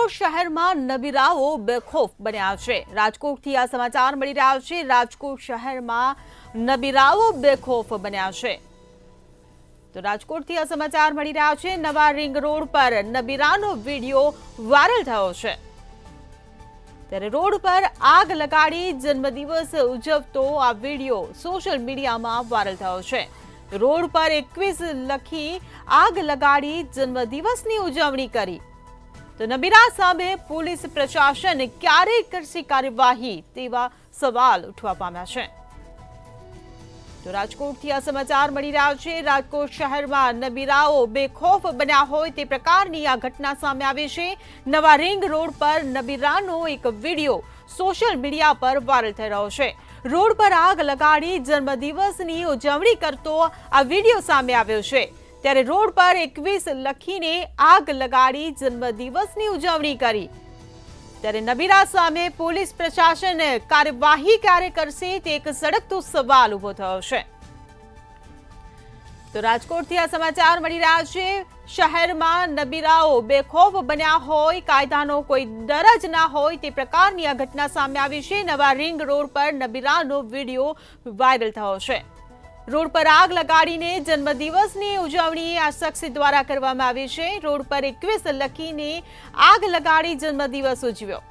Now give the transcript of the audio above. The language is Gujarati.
રાજકોટ શહેરમાં નબીરાઓ બેખૌફ બન્યા છે। રાજકોટથી આ સમાચાર મળી રહ્યા છે। રાજકોટ શહેરમાં નબીરાઓ બેખૌફ બન્યા છે। તો રાજકોટથી આ સમાચાર મળી રહ્યા છે। નવા રિંગ રોડ પર નબીરાનો વિડીયો વાયરલ થયો છે। ત્યારે રોડ પર આગ લગાડી જન્મદિવસ ઉજવતો આ વિડીયો સોશિયલ મીડિયામાં વાયરલ થયો છે। રોડ પર 21 લખી આગ લગાડી જન્મદિવસની ઉજવણી કરી। તો નબીરા સામે પોલીસ પ્રશાસન ક્યારે કરશે કાર્યવાહી તેવા સવાલ ઉઠવા પામ્યા છે। તો રાજકોટથી આ સમાચાર મળી રહ્યા છે। રાજકોટ શહેરમાં નબીરાઓ બેખૌફ બન્યા હોય તે પ્રકારની આ ઘટના સામે આવી છે। નવા રિંગ રોડ પર નબીરાનો એક વિડીયો સોશિયલ મીડિયા પર વાયરલ થઈ રહ્યો છે। રોડ પર આગ લગાડી જન્મદિવસની ઉજવણી કરતો આ વિડીયો સામે આવ્યો છે। ત્યારે રોડ પર 21 લખીને આગ લગાડી જન્મદિવસની ઉજવણી કરી। ત્યારે નબીરા સામે પોલીસ પ્રશાસન કાર્યવાહી ક્યારે કરશે તે એક સળગતો સવાલ ઉભો થયો છે। તો રાજકોટથી આ સમાચાર મળી રહ્યા છે। શહેરમાં નબીરાઓ બેખૌફ બન્યા હોય, કાયદાનો કોઈ ડર જ ના હોય તે પ્રકારની આ ઘટના સામે આવી છે। નવા રિંગ રોડ પર નબીરાનો વિડીયો વાયરલ થયો છે। રોડ પર આગ લગાડીને જન્મદિવસની ઉજવણી આ શખ્સ દ્વારા કરવામાં આવી છે। રોડ પર 21 લખીને આગ લગાડી જન્મદિવસ ઉજવ્યો।